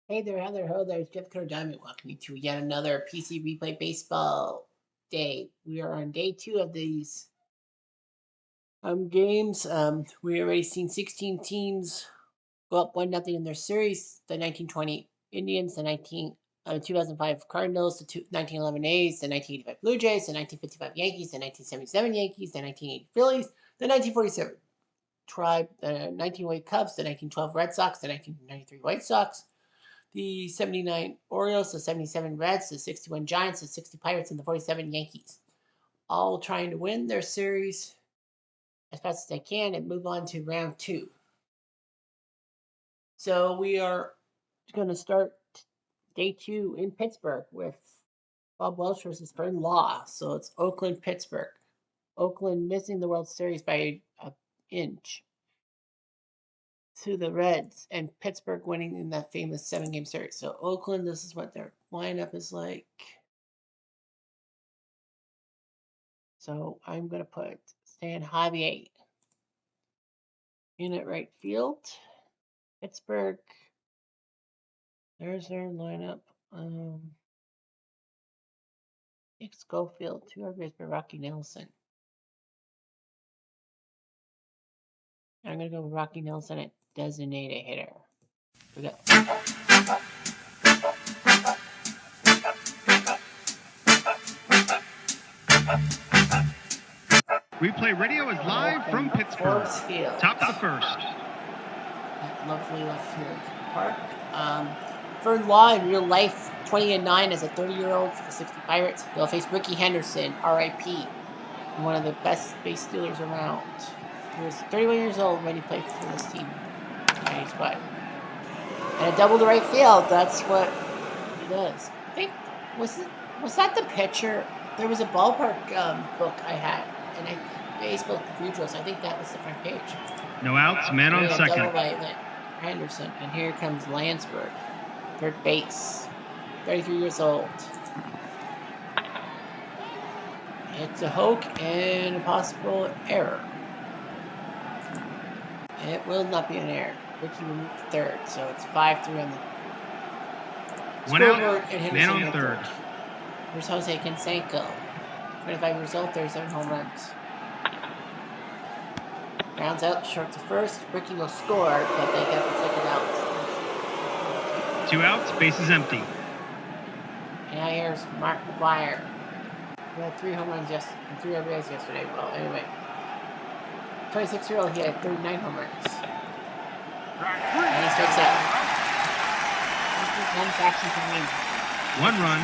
Hey there, Heather. Ho there. It's Jeff Carter Diamond. Welcome you to yet another PC Replay Baseball day. We are on day 2 of these games. We already seen 16 teams go up 1-0 in their series. The 1920 Indians, the 2005 Cardinals, the 1911 A's, the 1985 Blue Jays, the 1955 Yankees, the 1977 Yankees, the 1980 Phillies, the 1947 Tribe, the 1908 Cubs, the 1912 Red Sox, the 1993 White Sox, the 79 Orioles, the 77 Reds, the 61 Giants, the 60 Pirates, and the 47 Yankees. All trying to win their series as fast as they can and move on to round 2. So we are going to start day 2 in Pittsburgh with Bob Welch versus Fern Law. So it's Oakland, Pittsburgh. Oakland missing the World Series by an inch to the Reds, and Pittsburgh winning in that famous 7-game series. So Oakland, this is what their lineup is like. So I'm going to put Stan Javier in at right field. Pittsburgh, there's their lineup. Nick Schofield, 2 RBIs by Rocky Nelson. I'm going to go with Rocky Nelson at designated hitter. Here we go. Replay Radio is live from Pittsburgh. Top of the first. That lovely left field park. Fern Law in real life, 20-9 as a 30-year-old for the 60 Pirates. They'll face Ricky Henderson, R.I.P., one of the best base stealers around. He was 31 years old when he played for this team. 95. And a double to right field. That's what he does. I think was that the pitcher? There was a ballpark book I had, and Baseball Cathedrals. I think that was the front page. No outs, man on second. Double by Henderson, and here comes Landsberg, third base, 33 years old. It's a hook and a possible error. It will not be an error. Ricky will move to third, so it's 5-3 on the one out, man on third. Here's Jose Canseco, 25 years old, 37 home runs. Rounds out, short to first. Ricky will score, but they got the second out. 2 outs, bases empty. Now here's Mark McGuire. He had 3 home runs and 3 RBIs yesterday. Well, anyway. 26-year-old, he had 39 home runs. And he strikes out. One run,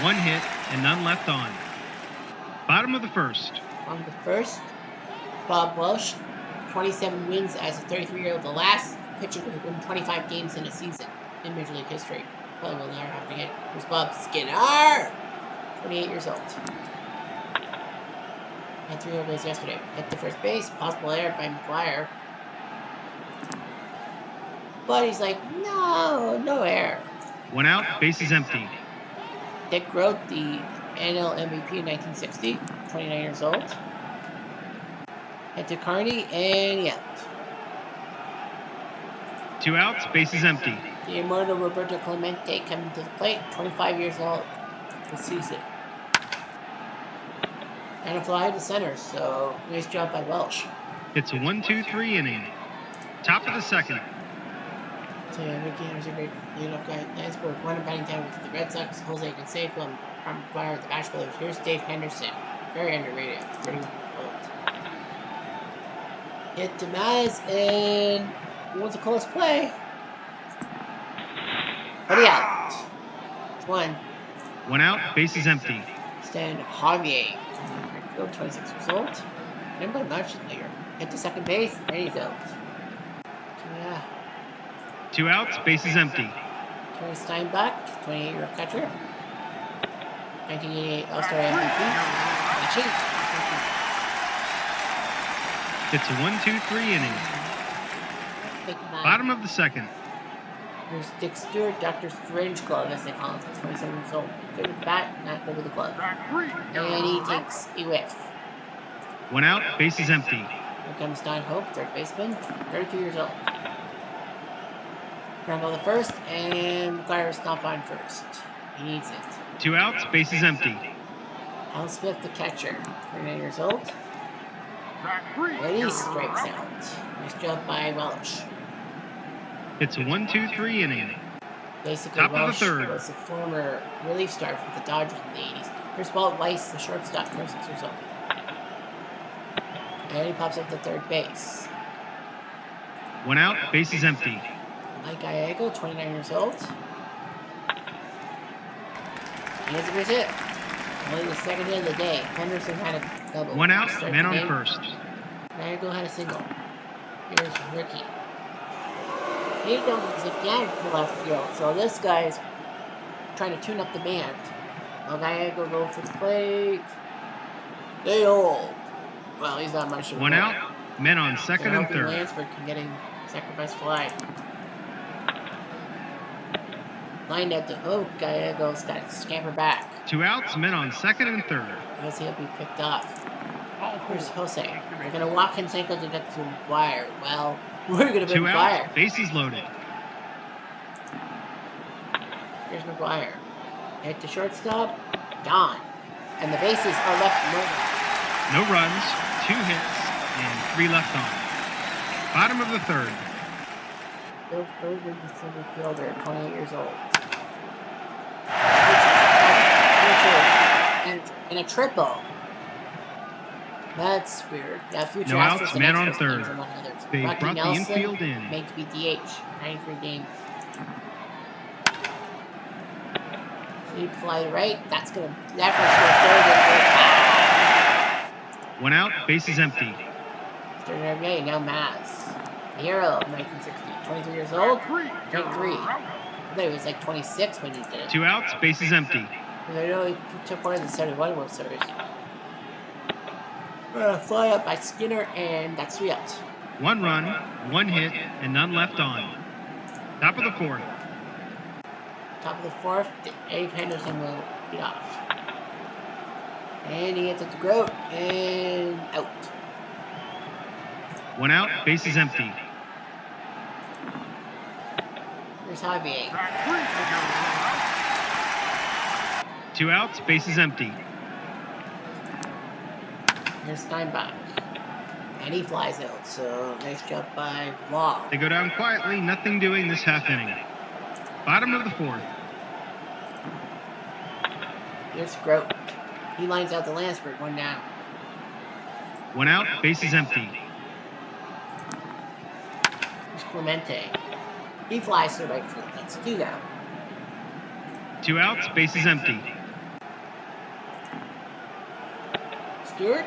1 hit, and none left on. Bottom of the first. On the first, Bob Welch, 27 wins as a 33-year-old. The last pitcher to win 25 games in a season in Major League history. Probably will never happen again. Here's Bob Skinner, 28 years old. Had 3 RBIs yesterday. Hit the first base. Possible error by McGuire. But he's like, no error. 1 out, bases empty. Dick Groat, the NL MVP in 1960, 29 years old. Hit to Carney, and yeah. 2 outs, bases empty. The immortal Roberto Clemente coming to the plate, 25 years old this season. And a fly to center, so nice job by Welch. It's a 1-2-3 inning. Top of the second. So yeah, Ricky Henderson, great leadoff guy. Landsberg, one in batting time with the Red Sox. Jose Canseco and Mark McGuire with the Bash Brothers. Here's Dave Henderson, very underrated, 31 years old. Hit to Maz, and what's a close play? But out. It's 1. 1 out, bases empty. Stan Javier, 26 years old. Remember much later. Hit to second base, ready field. Yeah. 2 outs, bases empty. Terry Steinbach, 28-year-old catcher. 1988 All-Star MVP. It's a 1-2-3 inning. Bottom of the second. Here's Dick Stewart, Dr. Strange Glove, as they call him, 27 years old. Good with the bat, not good with the glove. And he takes a whiff. 1 out, bases empty. Here comes Don Hope, third baseman, 32 years old. Scramble the first, and McGuire stomp on first. He needs it. 2 outs, bases empty. Hal Smith, the catcher, 39 years old. And he strikes out. Nice job by Welch. It's a 1-2-3 inning. Basically, Top of the Welch third. was a former relief star for the Dodgers in the 80s. Here's Walt Weiss, the shortstop, 26 years old. And he pops up to third base. 1 out, bases empty. Mike Gallego, 29 years old. He has a good hit. Only the second hit of the day. Henderson had a double. 1 out, Start man the on game. first. Gallego had a single. Here's Ricky. He goes again to left field, so this guy's trying to tune up the band. Well, Gallego goes to the plate. They hold. Well, he's not much of a 1 winner. out, men on second They're and hoping third. Lansford can get a sacrifice fly. Lined at the hook, Gallego's got to scamper back. 2 outs, men on second and third. Because he'll be picked off. Here's Jose. They're going to walk Canseco to get to McGuire. Well, we're going to be 2 McGuire. outs, bases loaded. Here's McGuire. Hit the shortstop. Gone. And the bases are left murdered. No runs, 2 hits, and 3 left on. Bottom of the third. Bill Berger, the center fielder, 28 years old. And a triple. That's weird. Yeah, future No Astros outs, and man on Expos third. games, among others. They Rocky brought the Nelson, infield in. made to be DH, 93 games. Deep fly to right. That's gonna. That one's going third. 1 out, bases empty. Started every day. Now Maz. The hero of 1960. 23 years old. 23. I thought he was like 26 when he did it. 2 outs, bases empty. Because I know he took part in the 71 World Series. Fly up by Skinner, and that's 3 outs. 1 run, 1 hit, and none left on. Top of the fourth. Top of the fourth, Dave Henderson will lead off. And he hits it to Grote, and out. 1 out, bases empty. Here's Javier. 2 outs, bases empty. Here's Steinbach. And he flies out, so nice job by Wall. They go down quietly, nothing doing this half inning. Bottom of the fourth. Here's Grote. He lines out the Lansford, 1 down. 1 out, bases empty. Here's Clemente. He flies to right field. That's 2 down. 2 outs, bases empty. Stewart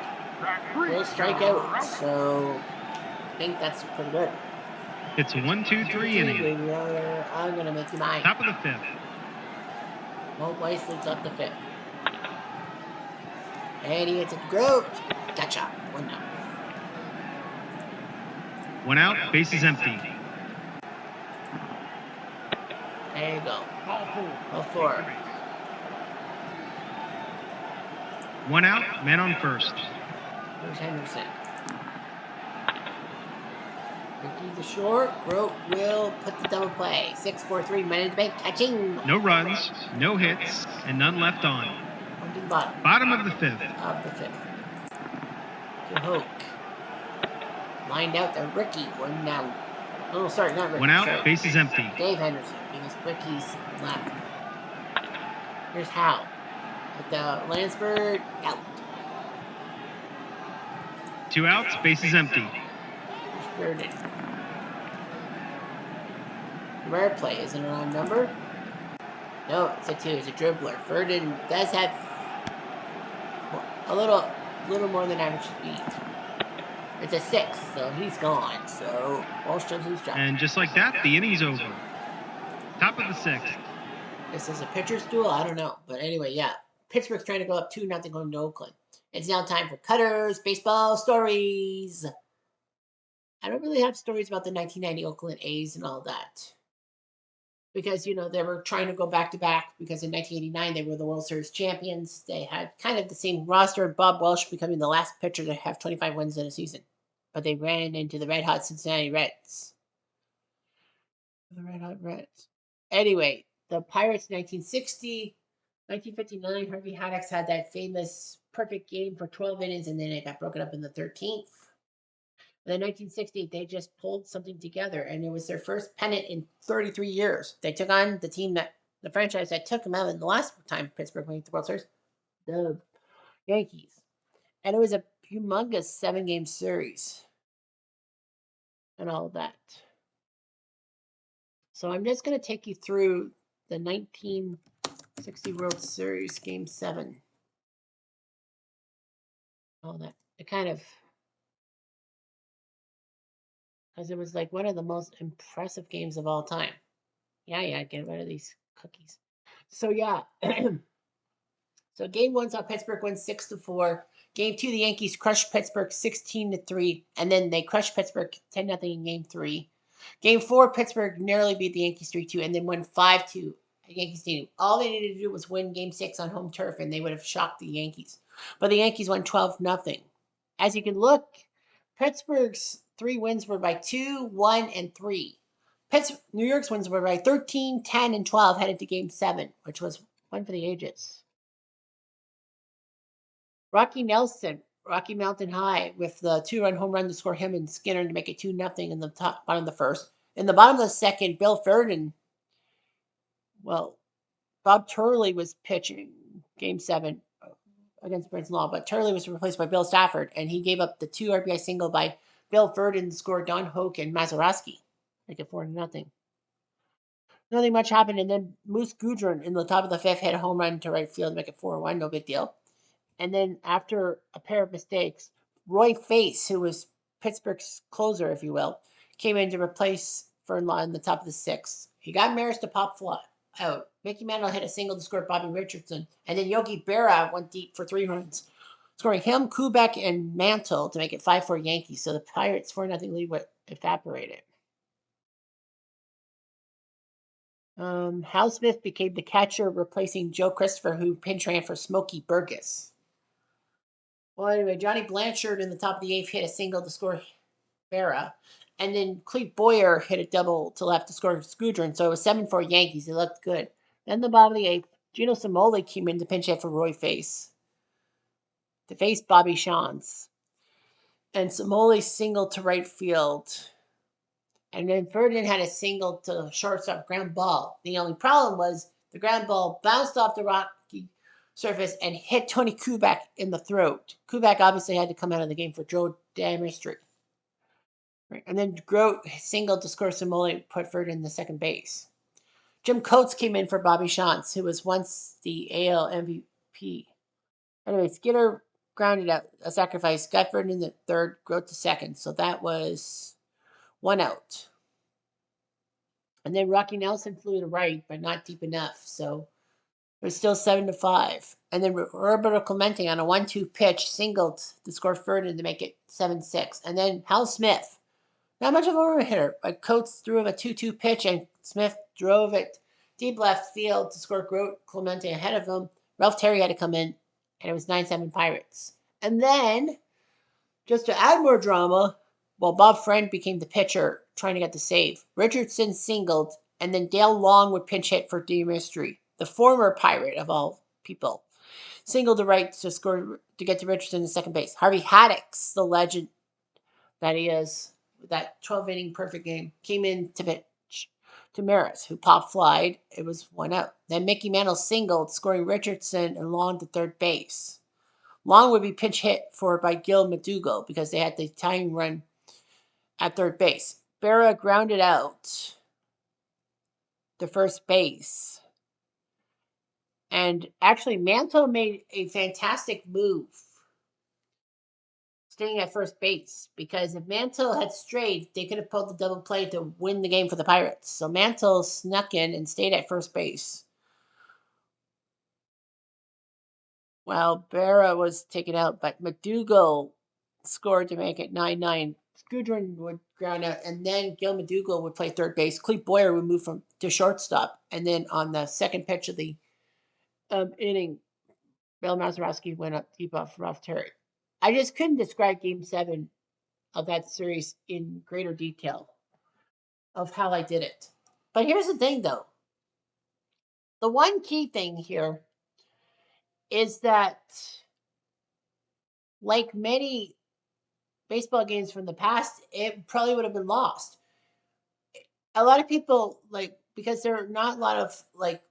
will strike out, so I think that's pretty good. It's a 1-2-3 inning. I'm going to make you mine. Top of the fifth. Walt Weiss leads up the 5th. And he hits it to Grote. Gotcha. 1 down. 1 out, bases empty. There you go. Ball 4. 1 out, man on first. Here's Henderson. Ricky the short. Grote will put the double play. 6-4-3 management catching. No runs, no hits, and none left on. On to the bottom Bottom of the fifth. of the 5th. To Hoke. Lined out to Ricky. 1 down. Oh, sorry, not Ricky. 1 out, sorry. bases empty. Dave Henderson, because Ricky's left. Here's Howe. With the Lansford out. 2 outs, bases empty. Here's Burden. Rare play isn't a wrong number. No, it's a 2. It's a dribbler. Burden does have a little more than average speed. It's a 6, so he's gone. So Walsh does his job. And just like that, the inning's over. Top of the sixth. This is a pitcher's duel? I don't know. But anyway, yeah. Pittsburgh's trying to go up 2-0 going to Oakland. It's now time for Cutter's Baseball Stories. I don't really have stories about the 1990 Oakland A's and all that. Because, you know, they were trying to go back-to-back because in 1989 they were the World Series champions. They had kind of the same roster, Bob Welch becoming the last pitcher to have 25 wins in a season. But they ran into the red-hot Cincinnati Reds. The Red Hot Reds. Anyway, the Pirates 1960, 1959, Harvey Haddix had that famous perfect game for 12 innings, and then it got broken up in the 13th. And then 1960, they just pulled something together, and it was their first pennant in 33 years. They took on the franchise that took them out in the last time Pittsburgh went to the World Series, the Yankees. And it was a humongous 7-game series and all of that. So I'm just going to take you through the 1960 World Series Game 7. All that. It kind of, because it was like one of the most impressive games of all time. Yeah, get rid of these cookies. So, yeah. So game one saw Pittsburgh win 6-4. Game two, the Yankees crushed Pittsburgh 16-3, and then they crushed Pittsburgh 10-0 in game three. Game four, Pittsburgh narrowly beat the Yankees 3-2, and then won 5-2 at Yankee Stadium. All they needed to do was win game six on home turf, and they would have shocked the Yankees. But the Yankees won 12-0. As you can look, Pittsburgh's 3 wins were by 2, 1, and 3. New York's wins were by 13, 10, and 12 headed to game 7, which was one for the ages. Rocky Mountain High, with the 2-run home run to score him and Skinner to make it 2-0 in the bottom of the first. In the bottom of the second, Bill Ferdinand, well, Bob Turley was pitching game 7 against Princeton Law, but Turley was replaced by Bill Stafford, and he gave up the 2 RBI single by Bill Ferdinand to score Don Hoke and Mazeroski, make it 4-0. Nothing much happened, and then Moose Gudrun in the top of the fifth hit a home run to right field to make it 4-1, no big deal. And then after a pair of mistakes, Roy Face, who was Pittsburgh's closer, if you will, came in to replace Fernlaw in the top of the sixth. He got Maris to pop fly out. Mickey Mantle hit a single to score Bobby Richardson. And then Yogi Berra went deep for 3 runs, scoring him, Kubek, and Mantle to make it 5-4 Yankees. So the Pirates' 4-0 lead evaporated. Hal Smith became the catcher, replacing Joe Christopher, who pinch ran for Smokey Burgess. Well, anyway, Johnny Blanchard in the top of the eighth hit a single to score Berra. And then Clete Boyer hit a double to left to score Scoodron. So it was 7-4 Yankees. It looked good. Then the bottom of the eighth, Gino Simoli came in to pinch hit for Roy Face to face Bobby Shantz. And Simoli singled to right field. And then Ferdinand had a single to shortstop ground ball. The only problem was the ground ball bounced off the rocky surface and hit Tony Kubek in the throat. Kubek obviously had to come out of the game for Joe Damistry. Right. And then Grote singled to score Simoli, put Ferdinand in the second base. Jim Coates came in for Bobby Shantz, who was once the AL MVP. Anyway, Skinner grounded out a sacrifice, got Ferdinand in the third, Grote to second. So that was 1 out. And then Rocky Nelson flew to right, but not deep enough. So it was still 7-5. And then Roberto Clemente on a 1-2 pitch singled to score Ferdinand to make it 7-6. And then Hal Smith, not much of a run hitter, but Coates threw him a 2-2 pitch, and Smith drove it deep left field to score Clemente ahead of him. Ralph Terry had to come in, and it was 9-7 Pirates. And then, just to add more drama, while Bob Friend became the pitcher trying to get the save, Richardson singled, and then Dale Long would pinch hit for D Mystery, the former Pirate of all people. Singled to right to score to get to Richardson in second base. Harvey Haddix, the legend that he is, that 12-inning perfect game, came in to pitch to Maris, who pop flied. It was 1 out. Then Mickey Mantle singled, scoring Richardson and Long to third base. Long would be pinch hit for by Gil McDougall because they had the tying run at third base. Berra grounded out to first base. And actually, Mantle made a fantastic move staying at first base, because if Mantle had strayed, they could have pulled the double play to win the game for the Pirates. So Mantle snuck in and stayed at first base while Berra was taken out, but McDougall scored to make it 9-9. Scoodron would ground out, and then Gil McDougall would play third base. Clete Boyer would move to shortstop, and then on the second pitch of the inning, Bill Mazeroski went up deep off Ralph Terry. I just couldn't describe Game 7 of that series in greater detail of how I did it. But here's the thing, though. The one key thing here is that, like many baseball games from the past, it probably would have been lost. A lot of people, like, because there are not a lot of, like,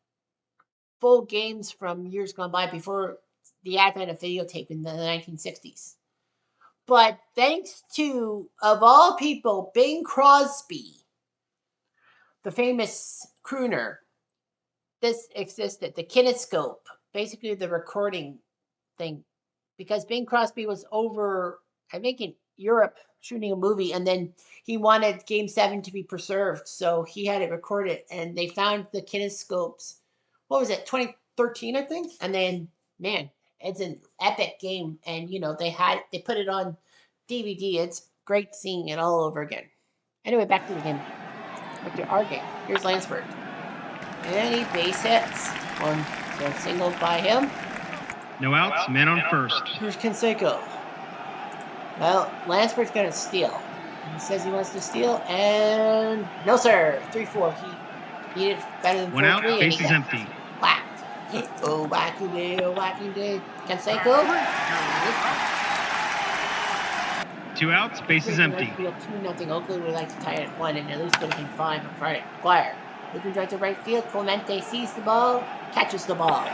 full games from years gone by before the advent of videotape in the 1960s. But thanks to, of all people, Bing Crosby, the famous crooner, this existed. The kinescope, basically the recording thing, because Bing Crosby was over, I think, in Europe shooting a movie, and then he wanted Game 7 to be preserved, so he had it recorded, and they found the kinescopes. What was it, 2013, I think? And then, man, it's an epic game, and they put it on DVD. It's great seeing it all over again. Anyway, back to the game. Back to our game. Here's Lansford. And he base hits. One single by him. No outs, men on first. Here's Canseco. Well, Lansford's going to steal. He says he wants to steal, and no, sir. 3-4. He needed better than 4-3. One out, base is empty. Whacked. Oh, wacky day, oh, wacky day. Canseco. 2 outs, base is empty. 2-0. Oakland would like to tie it at 1 and at least put it in 5 on Friday. McGuire. Looking right to right field. Clemente sees the ball, catches the ball.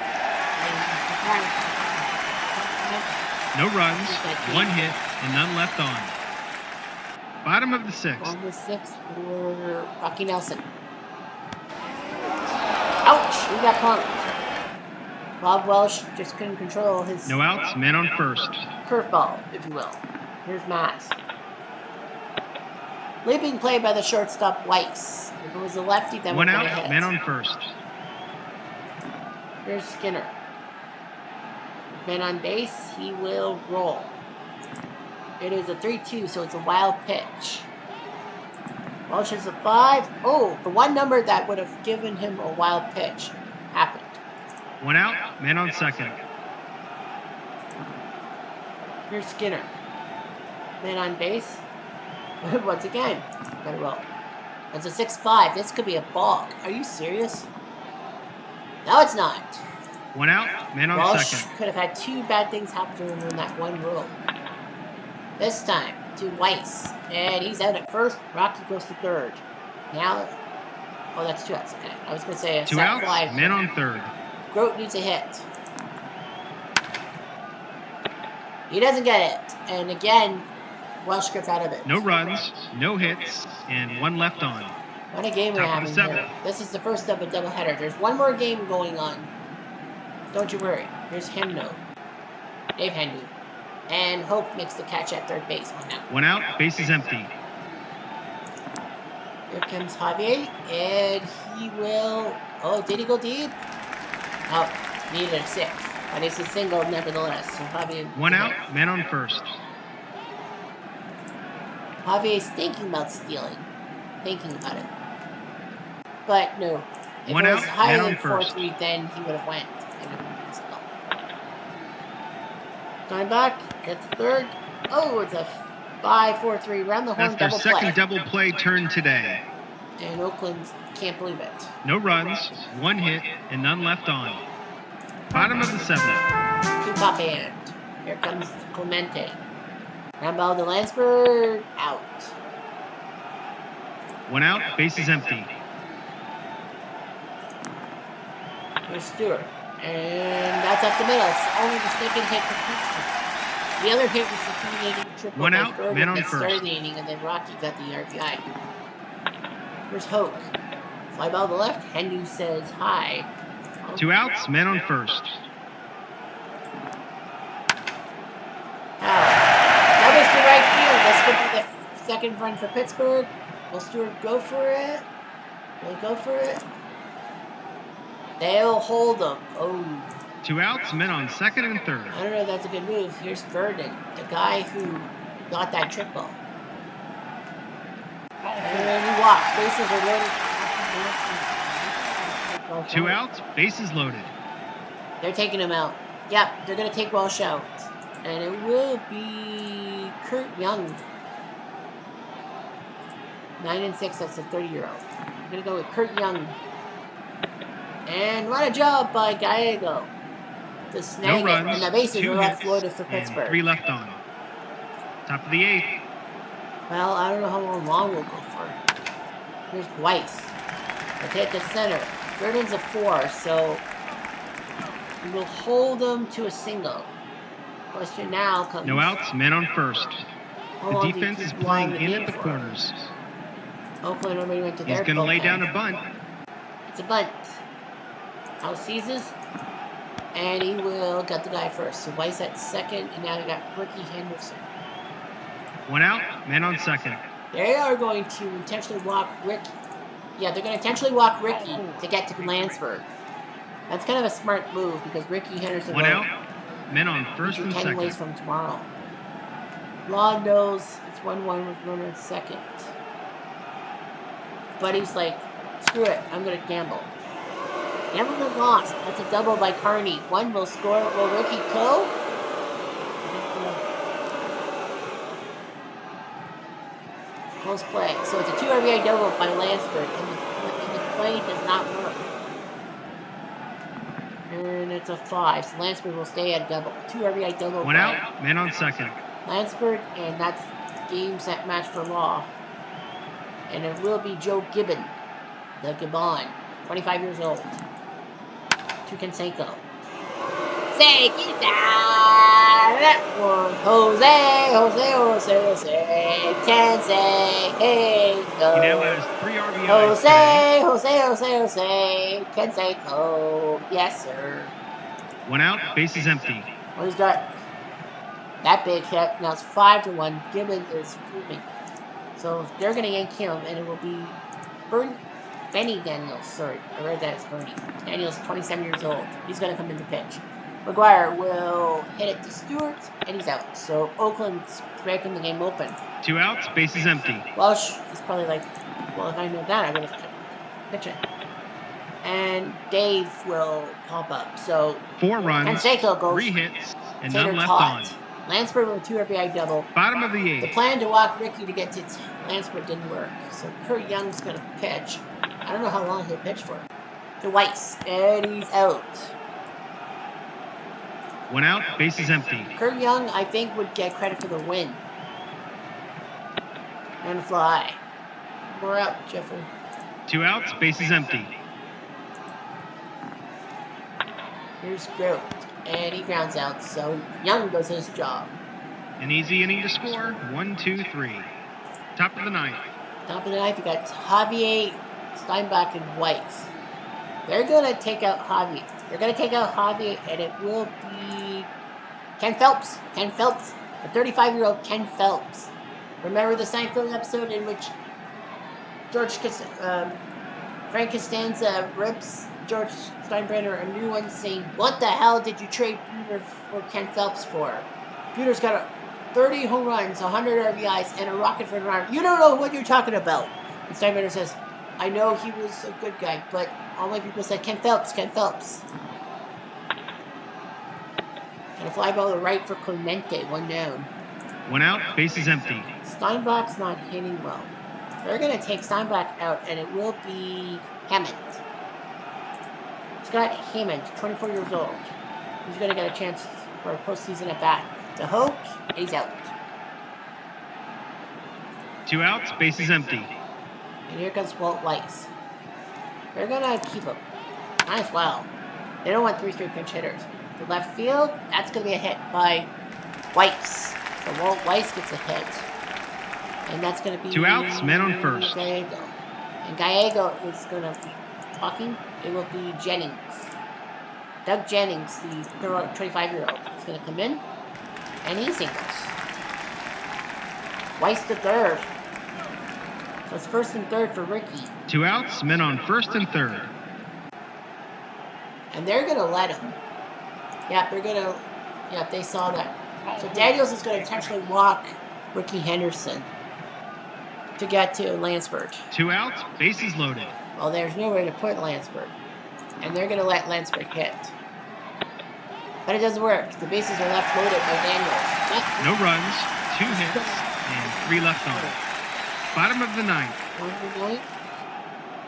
No runs, 1 hit, and none left on. Bottom of the 6th. On the 6th for Rocky Nelson. Ouch! He got punked. Bob Welsh just couldn't control his... No outs, men on first. Curveball, if you will. Here's Mass. Leaping play by the shortstop Weiss. If it was a lefty, then 1 out, men on first. Here's Skinner. Man on base, he will roll. It is a 3-2, so it's a wild pitch. Welsh is a 5. Oh, the one number that would have given him a wild pitch happened. 1 out, man on second. Here's Skinner. Man on base. Once again, very well. That's a 6-5. This could be a balk. Are you serious? No, it's not. 1 out, man on Welsh second. Could have had 2 bad things happen to him in that one row. This time to Weiss, and he's out at first. Rocky goes to third. Now, oh, that's 2 outs. Okay, I was going to say a 2 outs, fly. men on third. Grote needs a hit. He doesn't get it, and again, Welsh gets out of it. No runs, no hits, and 1 left on. What a game we're having here. This is the first of a doubleheader. There's one more game going on. Don't you worry. Here's Hendo. Dave Hendo. And Hope makes the catch at third base. 1 out. 1 out, base is empty. Here comes Javier, and he will... Oh, did he go deep? Oh, needed a 6. But it's a single nevertheless. So Javier... 1 out, man on first. Javier's thinking about stealing. Thinking about it. But no. If 1 it was out, higher man than on first. 4-3, then he would have went. And it would have been still. Time back. Gets third. Oh, it's a 5-4-3 round the horn That's their double second play. double play turn today. And Oakland can't believe it. No runs, 1 hit, and none left on. Bottom of the 7th. 2 top hand. Here comes Clemente. Ground ball to Lansford. Out. 1 out, base is empty. Here's Stewart. And that's up the middle. It's only the second hit for Pittsburgh. The other hit was the 3-inning triple. 1 out, man on that started first. the inning, and then Rocky got the RBI. Here's Hoke. Fly ball to the left. Hendu says hi. 2 outs, men on first. That was the right field. This could be the second run for Pittsburgh. Will Stewart go for it? Will he go for it? They'll hold him. Oh. 2 outs, men on second and third. I don't know if that's a good move. Here's Vernon, the guy who got that triple. And he walks. Bases are loaded. 2 outs, bases loaded. They're taking him out. Yep, they're going to take Welsh out. And it will be Kurt Young. 9-6, that's a 30-year-old. I'm going to go with Kurt Young. And what a job by Gallego to snag No it. runs, And the bases 2 are left hits, loaded for and Pittsburgh. 3 left on. Top of the 8th. Well, I don't know how long we'll go for. Here's Weiss. Let's hit the center. Third inning's a 4, so we will hold them to a single. Question now comes. No outs, men on first. The defense is playing in at the corners. Oakland already went to their He's going to lay down a bunt. It's a bunt. Howe seizes. And he will get the guy first. So Weiss at second, and now we got Ricky Henderson. 1 out, men on second. They are going to intentionally walk Ricky. Yeah, they're going to intentionally walk Ricky to get to Lansford. That's kind of a smart move because Ricky Henderson 1 out, men on first and 10 second. ways from tomorrow. Law knows it's 1-1 with runner in second. But he's like, screw it, I'm going to gamble. Never been lost. That's a double by Carney. One will score. Will Ricky go? Close play. So it's a 2 RBI double by Lansford, and the play does not work. And it's a 5. So Lansford will stay at double. 2 RBI double. 1 out, men on second. Lansford, and that's game set match for Law. And it will be Joe Gibbon, the Gibbon, 25 years old. To Canseco. Say, get down! That one. Jose. Canseco. He now has 3 RBIs. Jose. Canseco. Yes, sir. 1 out, bases empty. Well, he's got that big hit. Now it's 5-1. Gibbon is fuming. So they're going to yank him, and it will be Benny Daniels. Sorry, I read that as Bernie. Daniels, 27 years old. He's going to come in to pitch. McGuire will hit it to Stewart, and he's out. So Oakland's breaking the game open. 2 outs, bases empty. Welsh is probably like, well, if I know that, I would have pitched it. And Dave will pop up. So 4 runs, Canseco goes 3 hits, and Tater none left Tot. on. Lansford with a 2 RBI double. Bottom of the The 8th. plan to walk Ricky to get to Lansford didn't work. So Kurt Young's going to pitch. I don't know how long he'll pitch for. To Weiss. And he's out. 1 out, bases empty. Kurt Young, I think, would get credit for the win. And fly. More out, Jeffrey. 2 outs, bases empty. Here's Grote. And he grounds out. So Young does his job. An easy inning to score. 1, 2, 3. Top of the 9th. Top of the 9th, we got Javier, Steinbach, and Weiss. They're going to take out Javier. And it will be Ken Phelps. The 35-year-old Ken Phelps. Remember the Seinfeld episode in which Frank Costanza rips George Steinbrenner a new one saying, "What the hell did you trade Buter for Ken Phelps for? Buter's got 30 home runs, 100 RBIs, and a rocket for an arm. You don't know what you're talking about." And Steinbrenner says, "I know he was a good guy, but all my people said Ken Phelps. And a fly ball to right for Clemente, 1 down. 1 out, bases empty. Steinbach's not hitting well. They're going to take Steinbach out, and it will be Hammond. Scott Hammond, 24 years old. He's going to get a chance for a postseason at bat. The Hoke, and he's out. 2 outs, bases empty. And here comes Walt Weiss. They're going to keep him. Nice, wow. They don't want 3 straight pinch hitters. The left field, that's going to be a hit by Weiss. So Walt Weiss gets a hit. And that's going to be 2 outs, men on first. Gallego. And Gallego is going to be talking. It will be Jennings. Doug Jennings, the 25-year-old, is going to come in. And he singles. Weiss to third. So it's first and third for Ricky. 2 outs, men on first and third. And they're going to let him. Yeah, they're going to... Yeah, they saw that. So Daniels is going to intentionally walk Ricky Henderson to get to Lansford. 2 outs, bases loaded. Well, there's nowhere to put Lansford. And they're going to let Lansford hit. But it doesn't work. The bases are left loaded by Daniels. No runs, 2 hits, and 3 left on. Bottom of the 9th.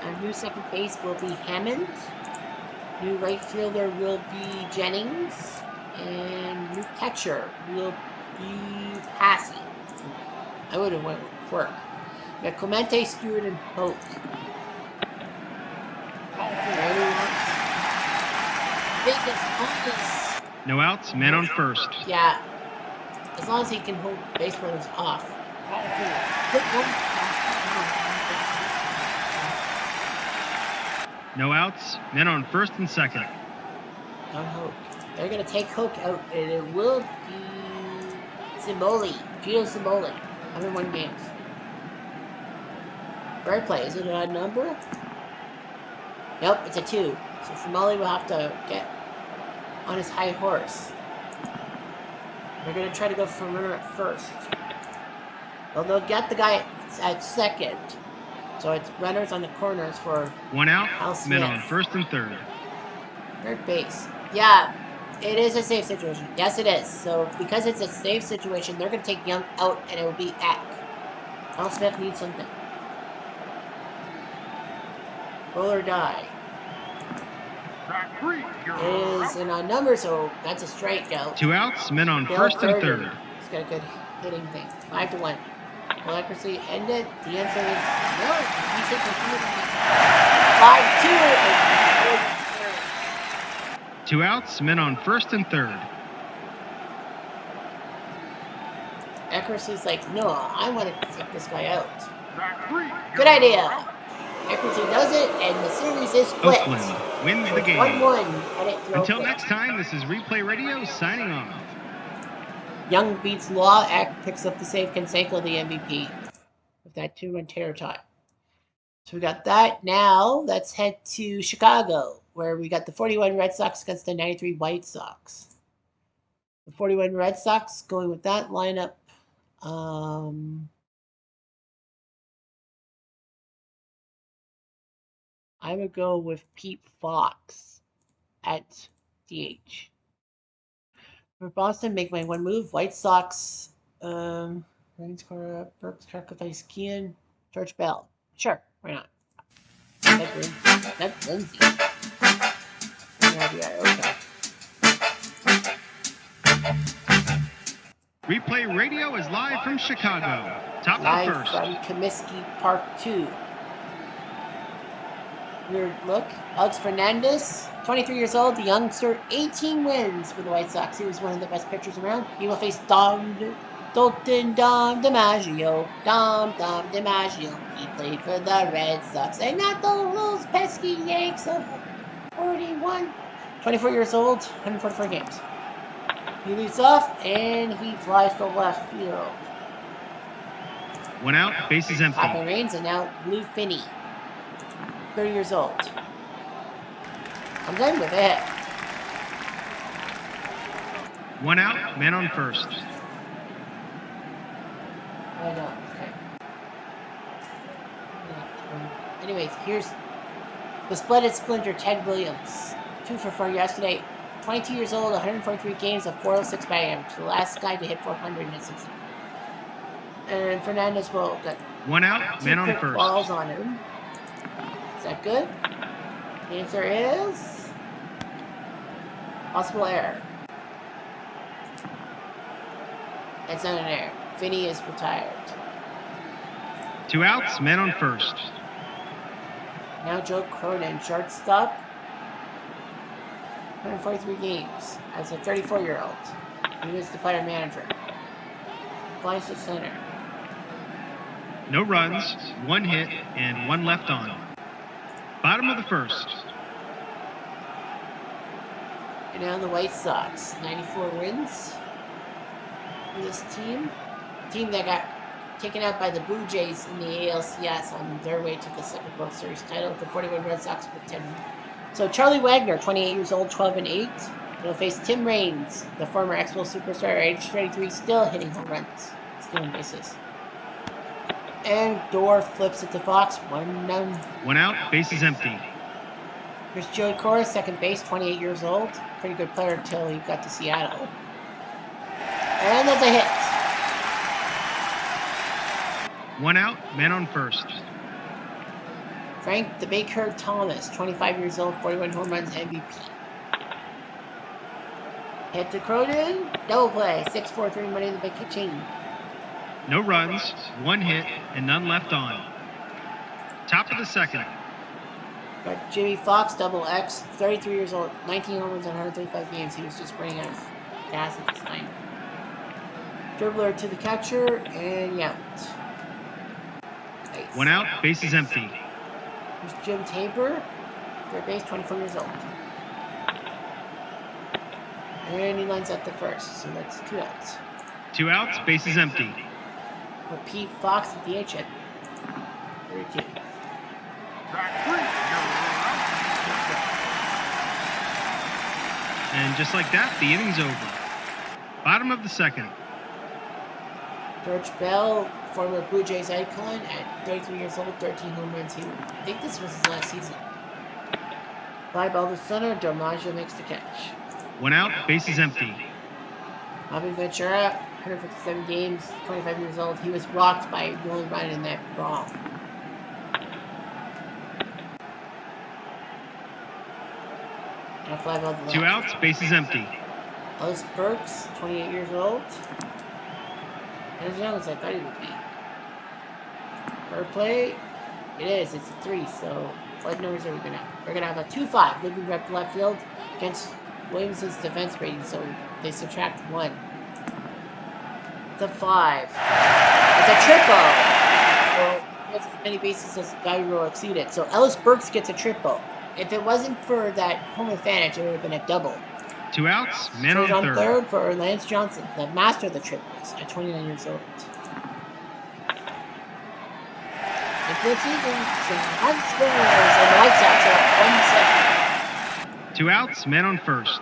Our new second base will be Hammond. New right fielder will be Jennings. And new catcher will be Passy. I would have went with Quirk. We got Clemente, Stewart, and Hope. No outs, men on first. Yeah. As long as he can hold base runners off. No outs, men on first and second. On Hope. They're going to take Hope out, and it will be Cimoli. Gio Cimoli. 101 games. Bird play. Is it an odd number? Nope, it's a 2. So Cimoli will have to get on his high horse. They're going to try to go for a runner at first. Well, they'll get the guy at second. So it's runners on the corners for 1 out, Al Smith. men on first and third. Third base. Yeah, it is a safe situation. Yes, it is. So because it's a safe situation, they're going to take Young out, and it will be Eck. Al Smith needs something. Roll or die. It is an odd number, so that's a strikeout. 2 outs, men on first and third. He's got a good hitting thing. 5-1. Will accuracy end it? The answer is no. He's hitting 5-2. 2 outs, men on first and third. Accuracy's like, no, I want to take this guy out. Good idea. Accuracy does it, and the series is split. Oakland wins the game. 1-1. Until next time, this is Replay Radio signing off. Young beats Law. Eck picks up the save. Canseco the MVP with that 2-run terror tie. So we got that. Now let's head to Chicago, where we got the 41 Red Sox against the 93 White Sox. The 41 Red Sox going with that lineup. I would go with Pete Fox at DH. For Boston, make my one move. White Sox, Rains Cora, Burks, Sacrifice, Kean, George Bell. Sure, why not? That's Lindsay. Okay. Replay Radio is live from Chicago. Top live of first. From Comiskey Park 2. Weird look. Alex Fernandez, 23 years old, the youngster, 18 wins for the White Sox. He was one of the best pitchers around. He will face Dom DiMaggio. Dom DiMaggio. He played for the Red Sox. And not those pesky Yanks of 41. 24 years old, 144 games. He leads off, and he flies to left field. 1 out, bases empty. Papa Rains, and now Blue Finney. 30 years old. I'm done with it. 1 out, man on first. I know, okay. Anyways, here's the splendid splinter, Ted Williams. 2 for 4 yesterday. 22 years old, 143 games, a 406 batting average. The last guy to hit 400 in 60. And Fernandez will get 1 out, man on first. Balls on him. Is that good? The answer is possible error. It's not an error. Finney is retired. 2 outs, man on first. Now Joe Cronin, shortstop. 143 games as a 34-year-old. He was the player manager. Flies to center. No runs, 1 hit, and 1 left on. Bottom of the first. And now the White Sox, 94 wins for this team. Team that got taken out by the Blue Jays in the ALCS on their way to the second World Series title. The 41 Red Sox with 10. So Charlie Wagner, 28 years old, 12-8. He'll face Tim Raines, the former Expos superstar, age 33, still hitting home runs, stealing bases. And Dorr flips it to Fox. 1 down. 1 out, bases empty. Here's Joey Cora, second base, 28 years old. Pretty good player until he got to Seattle. And that's a hit. 1 out, man on first. Frank the Baker Thomas, 25 years old, 41 home runs, MVP. Hit to Cronin, double play, 6-4-3 money in the bank catching. No runs, 1 hit, and none left on. Top of the second. Got Jimmy Fox, double X, 33 years old, 19 home runs in 135 games. He was just running out of gas at this time. Dribbler to the catcher, and yeah. Nice. 1 out, bases empty. Here's Jim Tabor, third base, 24 years old. And he lines up the first, so that's 2 outs. 2 outs, bases empty. With Pete Fox at the DH at 32. And just like that, the inning's over. Bottom of the second. George Bell, former Blue Jays icon, at 33 years old, 13 home runs. I think this was his last season. Fly ball to center, DiMaggio makes the catch. 1 out, bases empty. Bobby Ventura, 157 games, 25 years old. He was rocked by Nolan Ryan in that brawl. And a fly ball to left. 2 outs, bases empty. Ellis Burks, 28 years old. As young as I thought he would be. Fair play, it is. It's a 3. So what numbers are we gonna have? We're gonna have a 2-5. Living rep left field against Williamson's defense rating. So they subtract 1. It's a 5. It's a triple. So he has as many bases as the guy who exceeded. So Ellis Burks gets a triple. If it wasn't for that home advantage, it would have been a double. 2 outs, man Straight on third. For Lance Johnson, the master of the triples, at 29 years old. If this season, some springers and the White Sox are up 1-7. 2 outs, man on first.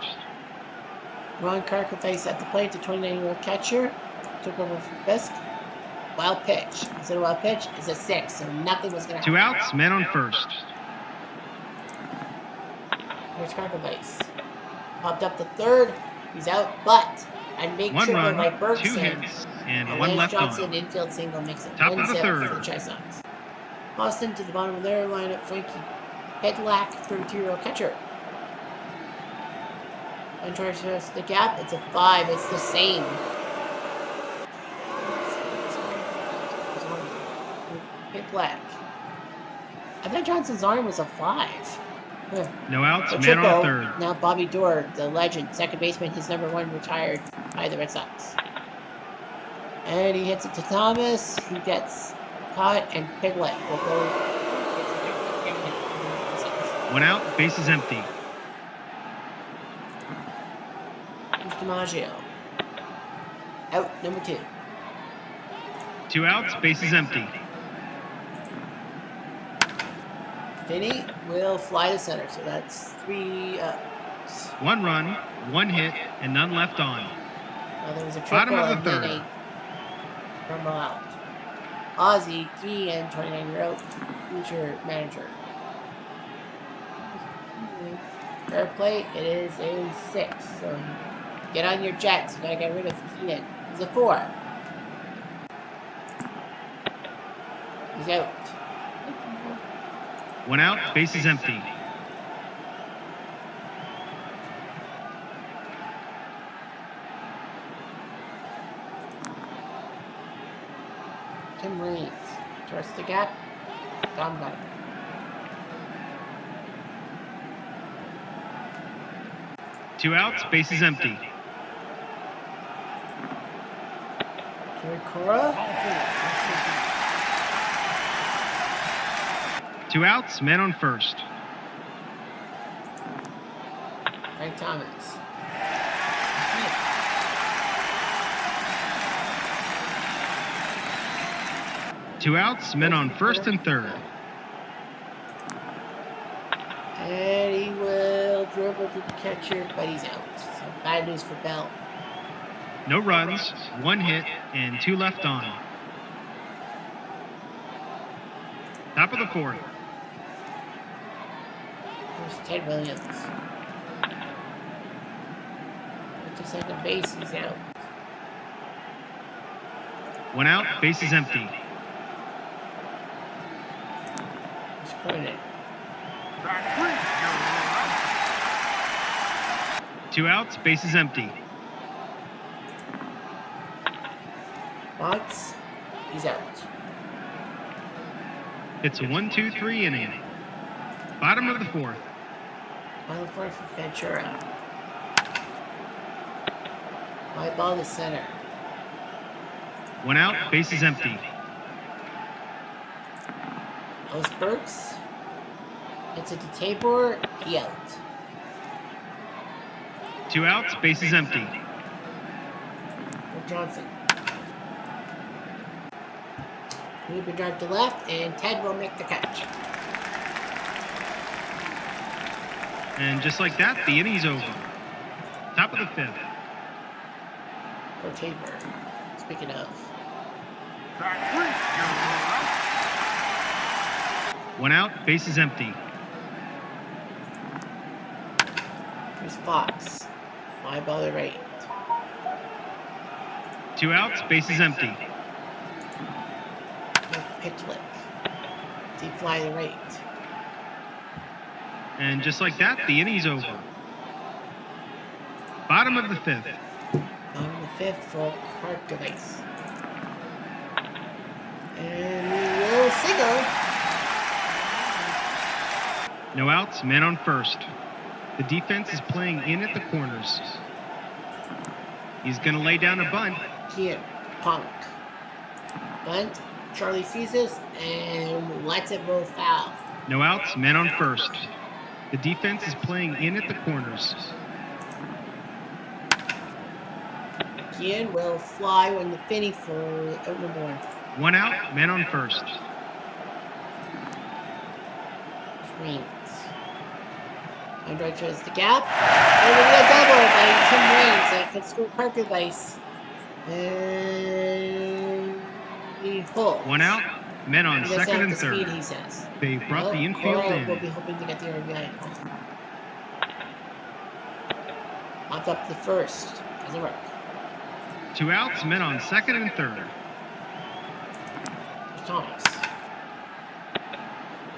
Ron Carcaface at the plate, the 29-year-old catcher. Took over from Fisk. Wild pitch. Instead of wild pitch, it's a 6, so nothing was going to happen. 2 outs, man on first. Here's Carcaface. Popped up the third. He's out, but and big 1 triple run, by Bergson. 2 hits, and 1 Lance left Johnson on. infield single makes it Top of the 1-7 third. for the Chi Sox. Boston to the bottom of their lineup. Frankie Pedlack, 32-year-old catcher. And tries to the gap. It's a 5. It's the same. Pedlack. I thought Johnson's arm was a 5. No outs, A man triple. on third. Now Bobby Doerr, the legend, second baseman, his number 1 retired by the Red Sox. And he hits it to Thomas. He gets caught, and Piglet will go. 1 out, bases empty. Here's DiMaggio. Out, number 2. 2 outs, bases empty. Tourney will fly to center, so that's 3 outs. 1 run, 1 hit, and none left on. There was a Bottom triple of the and then third. a rumble out. Ozzie Guillen, 29-year-old future manager. Fair play, it is a 6. So get on your jets. You gotta get rid of Guillen. He's a 4. He's out. 1 out, bases empty. Tim Raines. Towards the gap. Tom got it. Two outs, bases empty. Joey Cora. 2 outs, man on first. Frank Thomas. 2 outs, men on first and third. And he will dribble to the catcher, but he's out. So bad news for Bell. No runs, 1 hit, and 2 left on. Top of the fourth. There's Ted Williams. To second base, he's out. 1 out, bases empty. There's Tourney. 2 outs, bases empty. Fox, he's out. It's a 1-2-3 inning. Bottom of the fourth. Final four for Ventura. High ball to center. 1 out, bases empty. Ellis Burks. Hits it to Tabor. He out. 2 outs, bases empty. Johnson. We've drive to left, and Ted will make the catch. And just like that, the inning's over. Top of the fifth. Or Tabor. Speaking of. 1 out, bases empty. Here's Fox. Fly ball to right. 2 outs, bases empty. Pitchlick. Deep fly to right. And just like that, the inning's over. Bottom of the fifth. Bottom of the fifth for Clark device. And we will single. No outs, man on first. The defense is playing in at the corners. He's going to lay down a bunt. Here, Punk. Bunt. Charlie seizes and lets it roll foul. No outs, man on first. The defense is playing in at the corners. Gian will fly when the Finney for out number 1. 1 out, man on first. Swings. Andre tries the gap. And we get a double by Tim Raines that could score Clark device. And he holds. 1 out, men on second and third. Speed, he says. They brought the infield in. We'll be hoping to get the RBI. Popped up the first. Doesn't work. 2 outs, men on second and third. There's Thomas.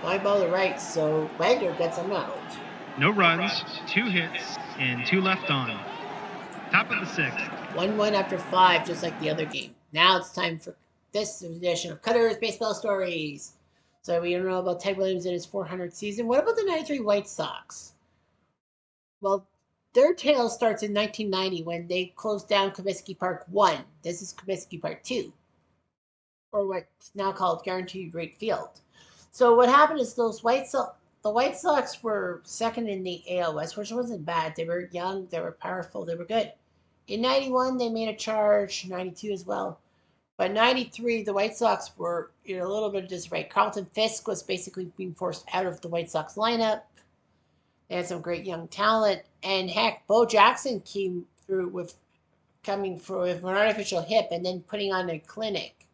Fly ball to right, so Wagner gets him out. No runs, 2 hits, and 2 left on. Top of the sixth. 1-1 after 5, just like the other game. Now it's time for this edition of Cutter's Baseball Stories. So we don't know about Ted Williams in his 400th season. What about the 93 White Sox? Well, their tale starts in 1990 when they closed down Comiskey Park 1. This is Comiskey Park 2, or what's now called Guaranteed Rate Field. So what happened is the White Sox were second in the AL West, which wasn't bad. They were young, they were powerful, they were good. In 91, they made a charge, 92 as well. But 93, the White Sox were in a little bit of disarray. Carlton Fisk was basically being forced out of the White Sox lineup. They had some great young talent. And heck, Bo Jackson came through with an artificial hip and then putting on a clinic.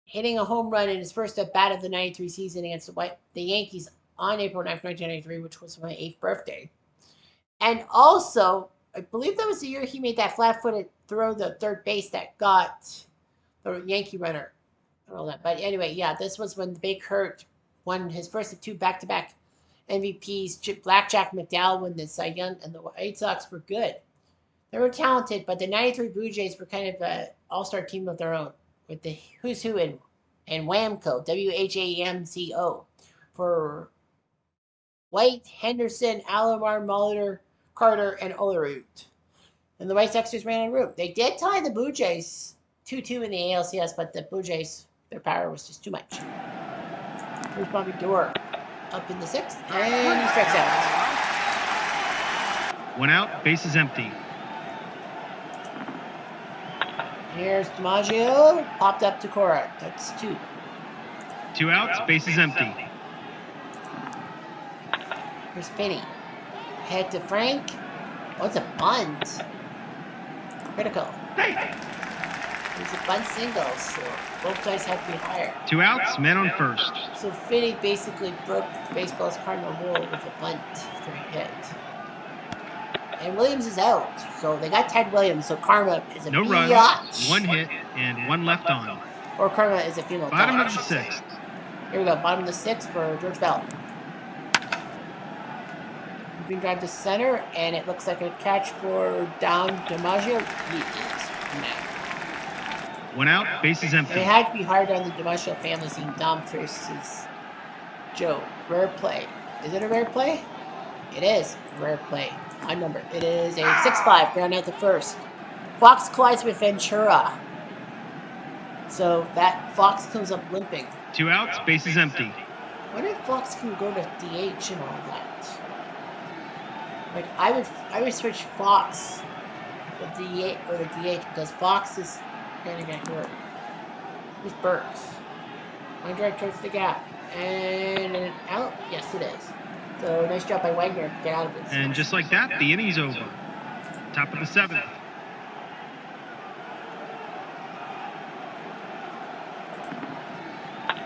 Hitting a home run in his first at-bat of the 93 season against the Yankees on April 9th, 1993, which was my 8th birthday. And also, I believe that was the year he made that flat-footed throw to third base that got the Yankee runner and all that. But anyway, yeah, this was when the Big Hurt won his first of 2 back-to-back MVPs. Blackjack McDowell won the Cy Young, and the White Sox were good. They were talented, but the 93 Blue Jays were kind of an all-star team of their own, with the who's who in Whamco, WHAMCO, for White, Henderson, Alomar, Molitor, Carter, and Olerud. And the White Sox ran out of room. They did tie the Blue Jays 2-2 in the ALCS, but the Blue Jays, their power was just too much. Here's Bobby Dorr up in the 6th, and he strikes out. 1 out, bases empty. Here's DiMaggio, popped up to Cora. That's 2. 2 outs, bases empty. Here's Finney. Head to Frank. What's a bunt? Critical. It's a bunt single, so both guys have to be higher. 2 outs, men on first. So Finney basically broke baseball's cardinal rule with a bunt for a hit. And Williams is out, so they got Ted Williams, so karma is a no biatch. runs, 1 hit, and 1 left on. Or karma is a female. Bottom of the 6th. Here we go. Bottom of the 6th for George Bell. Moving drive to center, and it looks like a catch for Dom DiMaggio. He is now. One out, bases empty. And it had to be hard on the DiMaggio family seeing Dom versus Joe. Rare play. Is it a rare play? It is a rare play. Odd number. It is a 6-5, ground out the first. Fox collides with Ventura. So that Fox comes up limping. 2 outs, bases empty. I wonder if Fox can go to DH and all that. Like I would switch Fox to DH or to DH because Fox is gonna get hurt. Who's Burks? Line drive towards the gap. And an out? Yes it is. So nice job by Wagner to get out of this. And just like that, the inning's over. Top of the 7th.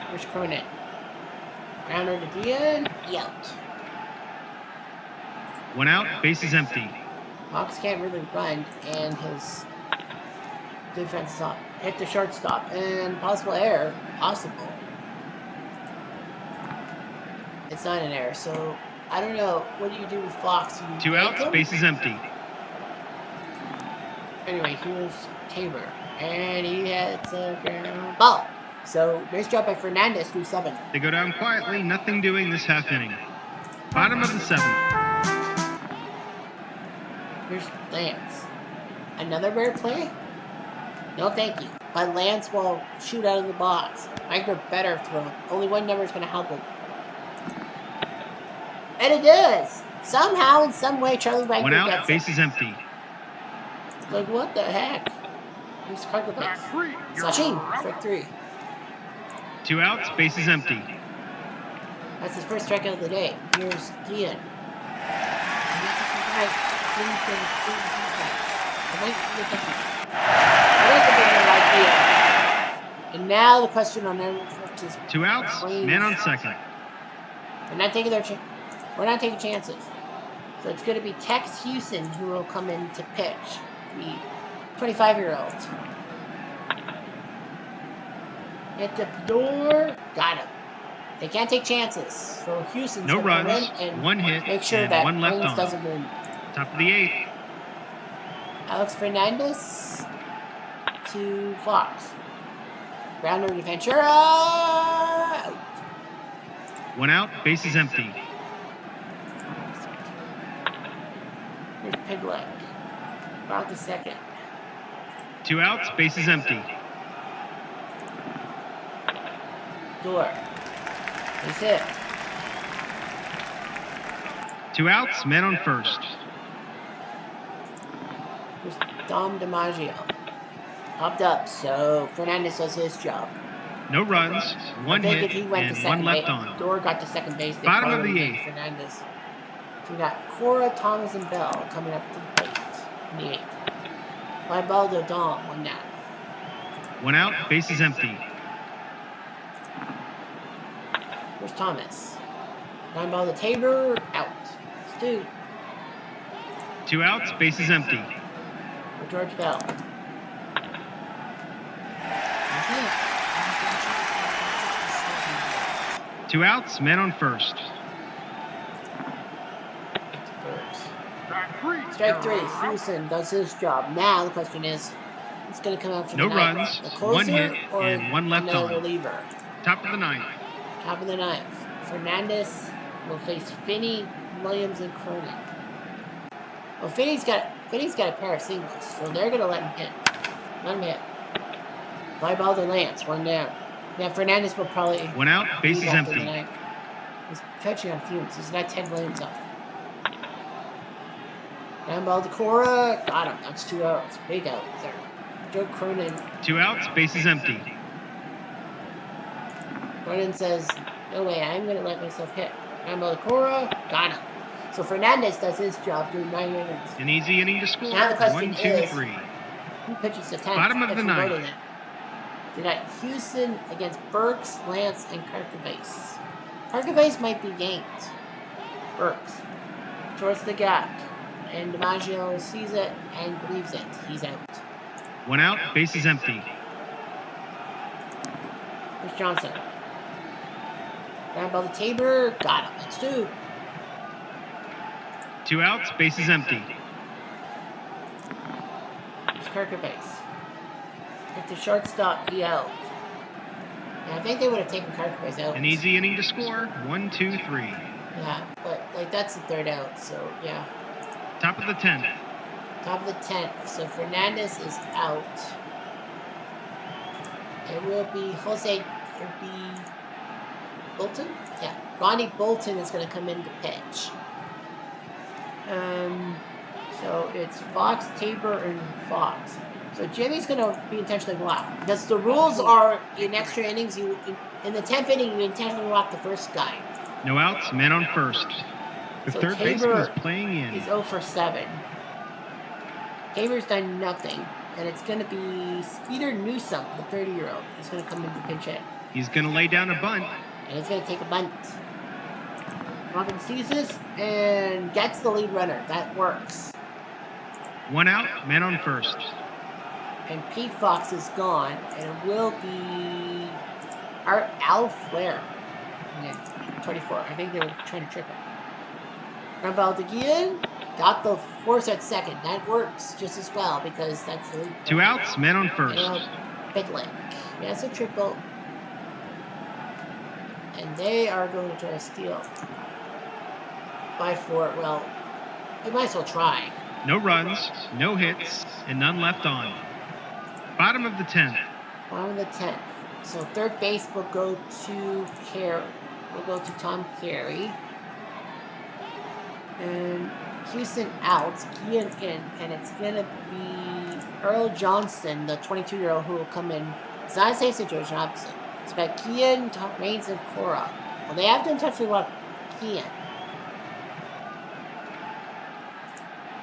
Here's Cronin. Rounder to Dion. Out. 1 out, bases empty. Fox can't really run, and his defense is up. Hit the shortstop, and possible error. Possible. It's not an error, so I don't know. What do you do with Fox? 2 outs, bases empty. Anyway, here's Tabor, and he hits a ground ball. So nice job by Fernandez through 7. They go down quietly, nothing doing this half inning. Bottom of the 7th. Here's Lance. Another rare play? No, thank you. But Lance will shoot out of the box. Wagner better throw. Only one number is going to help him. And it does! Somehow, in some way, Charlie Wagner 1 out, gets bases it. empty. Like, what the heck? Who's Carglass? Sachin, strike 3. 2 outs, bases empty. That's his first strikeout of the day. Here's Dion. And now the question on everyone's lips is 2 outs, man on second. We're not taking we're not taking chances. So it's going to be Tex Houston who will come in to pitch. The 25-year-old. Hit the door. Got him. They can't take chances. So Houston's No going to runs, come in and 1 hit, make sure and that 1 left Williams on. doesn't win. Top of the 8th. Alex Fernandez to Fox. Grounder to Ventura. Out. 1 out, bases empty. Here's Piglet. About the second. 2 outs, bases empty. Door. He's hit. 2 outs, man on first. Here's Dom DiMaggio. Popped up, so Fernandez does his job. No runs, 1 I think hit, if he went to and second 1 left base, on. Door got to second base. They Bottom of probably the would've 8th. Fernandez. So we got Cora, Thomas, and Bell coming up to the plate in the 8th. By Baldo Dom, 1 down. 1 out, bases empty. Here's Thomas. 9 ball to Tabor, out. Stu. 2 outs, bases empty. For George Bell. That's it. 2 outs, man on first. Strike 3. Houston does his job. Now the question is, who's going to come out for No the ninth? runs, The closer 1 hit, or and 1 left another on. reliever? Top of the 9th. Top of the 9th. Fernandez will face Finney, Williams, and Cronin. Well, Finney's got a pair of singles, so they're going to let him hit. Let him hit. Fly ball to Lance, 1 down. Yeah, Fernandez will probably 1 out, bases leave after the empty. 9th. He's pitching on fumes. He's got Ted Williams off. Down ball to Cora. Got him. That's 2 outs. Big out there. Joe Cronin. 2 outs, bases empty. Cronin says, no way, I'm going to let myself hit. Down ball to Cora. Got him. So Fernandez does his job doing 9 innings. An easy inning to score. Now the question 1, 2, is, 3. who pitches the 10th? Bottom of the 9th. We got Houston against Burks, Lance, and Carcavase. Carcavase might be yanked. Burks. Towards the gap. And DiMaggio sees it and believes it. He's out. 1 out, bases empty. Here's Johnson. Ground ball to Tabor. Got him. That's 2. 2 outs, bases empty. It's Kirker base. Hit the shortstop. He out. Yeah, I think they would have taken Kirker base out. An easy inning to score. 1, 2, 3. Yeah, but like that's the 3rd out. So yeah. Top of the 10th. Top of the 10th. So Fernandez is out. It will be Jose. It'll be Bolton. Yeah, Ronnie Bolton is going to come in to pitch. So it's Fox, Tabor, and Fox. So Jimmy's going to be intentionally walked because the rules are in extra innings. You in the 10th inning you intentionally walk the first guy. No outs, men on first. The So third Tabor baseman is playing in. He's 0 for 7. Tabor's done nothing, and it's going to be Skeeter Newsome, the 30-year-old. He's going to come in to pinch hit. He's going to lay down a bunt. And he's going to take a bunt. Robin sees this and gets the lead runner. That works. 1 out, men on first. And Pete Fox is gone, and it will be Al Flair. Yeah, 24. I think they were trying to trip him. Ground ball to Guillen. Got the force at second. That works just as well because that's the lead. 2 outs, men on first. Pitlick. Yeah, it's a triple. And they are going to try to steal. By 4. Well, they might as well try. No runs, no hits, and none left on. Bottom of the 10th. Bottom of the 10th. So third base will go to Tom Carey. And Houston out, Guillen in, and it's going to be Earl Johnson, the 22-year-old, who will come in. It's not the same situation, obviously. It's got Guillen, Reigns, and Cora. Well, they have to intentionally walk Guillen.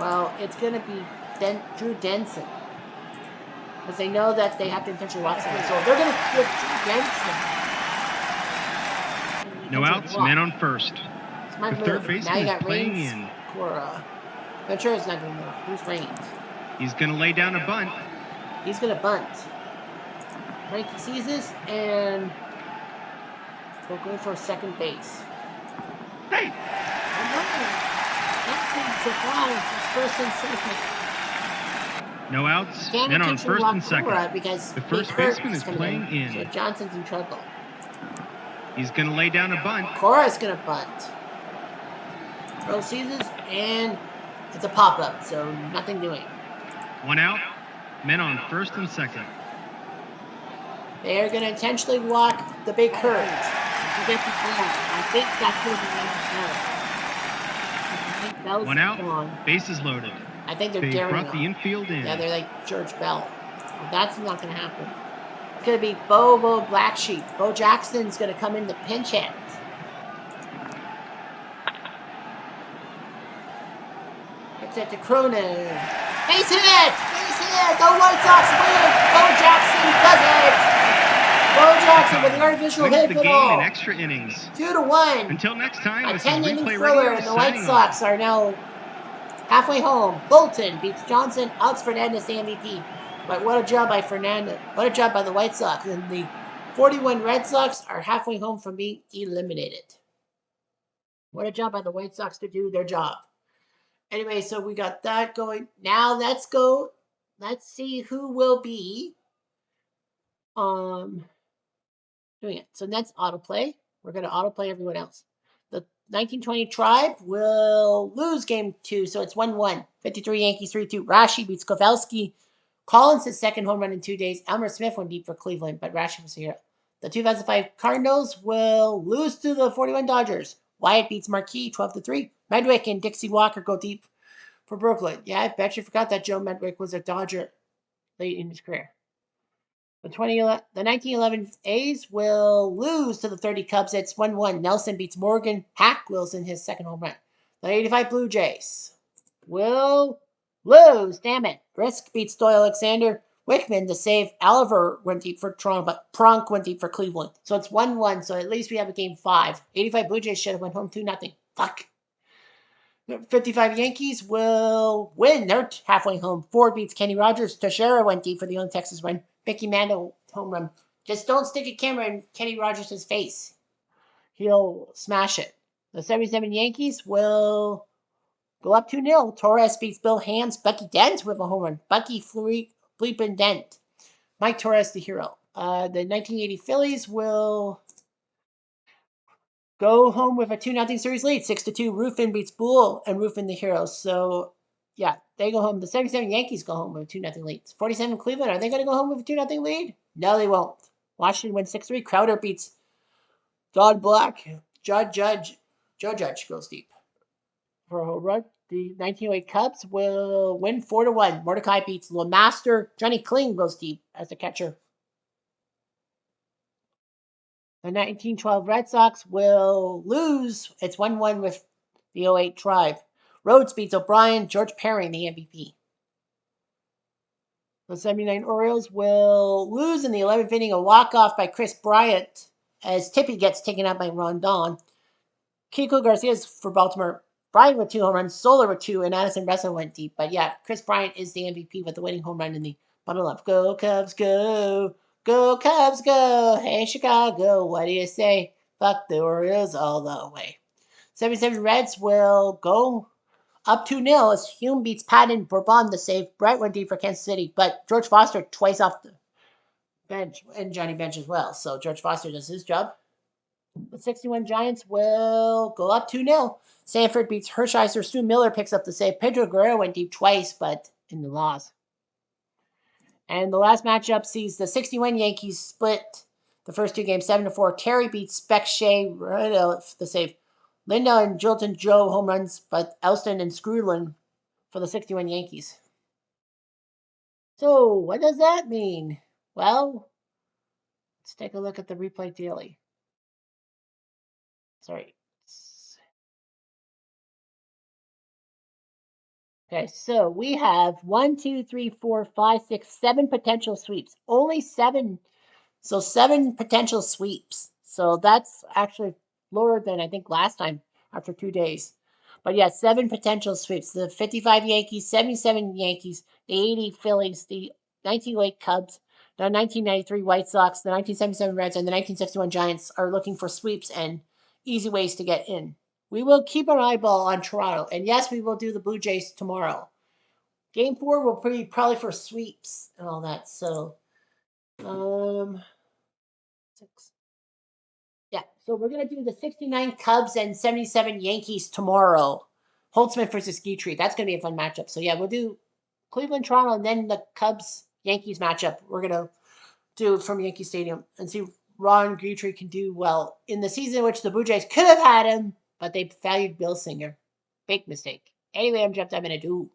Well, it's going to be Drew Denson. Because they know that they have to intentionally walk someone. So they're going to flip Drew Denson. No outs, men on first. The third baseman is playing in. Cora. Ventura's not going to move. Who's Reigns? He's going to lay down a bunt. He's going to bunt. Frankie sees this and we'll go for second base. Hey! First and second. No outs, men on first and second. Because the first baseman is playing in. So Johnson's in trouble. He's going to lay down a bunt. Cora's going to bunt. Rose sees this, and it's a pop-up, so nothing doing. 1 out, men on first and second. They are going to intentionally walk the big curve. I think that's going to be the 1 out, bases loaded. I think they're they daring brought the infield in. Yeah, they're like George Bell. Well, that's not going to happen. It's going to be Bo Black Sheep. Bo Jackson's going to come in to pinch hit. It's at the Cronin. Base hit! Base hit! The White Sox win! Bo Jackson does it! Bo Jackson with an artificial hit the for game all. in extra innings. 2-1. Until next time, a this is 10-inning Replay thriller, Radio and the White signing Sox off. are now halfway home. Bolton beats Johnson, outs Fernandez the MVP. But what a job by Fernandez. What a job by the White Sox. And the 41 Red Sox are halfway home from being eliminated. What a job by the White Sox to do their job. Anyway, so we got that going. Now let's go. Let's see who will be doing it. So that's autoplay. We're going to autoplay everyone else. The 1920 Tribe will lose game 2, so it's 1-1. 53 Yankees, 3-2. Rashi beats Kovalsky. Collins his second home run in 2 days. Elmer Smith went deep for Cleveland, but Rashi was here. The 2005 Cardinals will lose to the 41 Dodgers. Wyatt beats Marquis 12-3. Medwick and Dixie Walker go deep for Brooklyn. Yeah, I bet you forgot that Joe Medwick was a Dodger late in his career. The 1911 A's will lose to the 30 Cubs. It's 1-1. Nelson beats Morgan. Hack Wilson his second home run. The 85 Blue Jays will lose. Damn it. Brisk beats Doyle Alexander. Wickman to save. Oliver went deep for Toronto, but Pronk went deep for Cleveland. So it's 1-1. So at least we have a game 5. 85 Blue Jays should have went home 2-0. Fuck. 55 Yankees will win. They're halfway home. Ford beats Kenny Rogers. Teixeira went deep for the only Texas win. Mickey Mantle home run. Just don't stick a camera in Kenny Rogers' face. he'll smash it. The 77 Yankees will go up 2-0. Torres beats Bill Hands. Bucky Dent with a home run. Bucky Bleepin' Dent. Mike Torres, the hero. The 1980 Phillies will go home with a 2-0 series lead. 6-2. Ruffin beats Bull and Ruffin the hero. So, yeah, they go home. The 77 Yankees go home with a 2-0 lead. 47 Cleveland. Are they going to go home with a 2-0 lead? No, they won't. Washington wins 6-3. Crowder beats Don Black. Joe Judge goes deep for a home run. The 1908 Cubs will win 4-1. Mordecai beats LeMaster. Johnny Kling goes deep as a catcher. The 1912 Red Sox will lose. It's 1-1 with the '08 Tribe. Rhodes beats O'Brien. George Perry, the MVP. The 79 Orioles will lose in the 11th inning, a walk-off by Chris Bryant as Tippy gets taken out by Rondon. Kiko Garcia's for Baltimore. Bryant with 2 home runs, Soler with 2, and Addison Russell went deep. But yeah, Chris Bryant is the MVP with the winning home run in the bottom left. Go Cubs, go! Go Cubs, go! Hey Chicago, what do you say? Fuck the Orioles all the way. 77 Reds will go up 2-0 as Hume beats Patton Bourbon to save. Brett went deep for Kansas City, but George Foster twice off the bench and Johnny Bench as well. So George Foster does his job. The 61 Giants will go up 2-0. Sanford beats Hershiser. Stu Miller picks up the save. Pedro Guerrero went deep twice, but in the loss. And the last matchup sees the 61 Yankees split the first 2 games 7-4. Terry beats Speck Shea for the save. Linda and Jilton Joe home runs, but Elston and Screwlin for the 61 Yankees. So, what does that mean? Well, let's take a look at the replay daily. Sorry. Okay, so we have 1, 2, 3, 4, 5, 6, 7 potential sweeps. Only 7. So 7 potential sweeps. So that's actually lower than I think last time after 2 days. But yeah, 7 potential sweeps. The 55 Yankees, 77 Yankees, the 80 Phillies, the 1908 Cubs, the 1993 White Sox, the 1977 Reds, and the 1961 Giants are looking for sweeps and easy ways to get in. We will keep an eyeball on Toronto. And yes, we will do the Blue Jays tomorrow. Game 4 will be probably for sweeps and all that. So, 6. Yeah, so we're going to do the 69 Cubs and 77 Yankees tomorrow. Holtzman versus Guitry. That's going to be a fun matchup. So, yeah, we'll do Cleveland, Toronto, and then the Cubs Yankees matchup. We're going to do from Yankee Stadium and see if Ron Guitry can do well in the season in which the Blue Jays could have had him, but they valued Bill Singer. Big mistake. Anyway, I'm Jeff Diamond.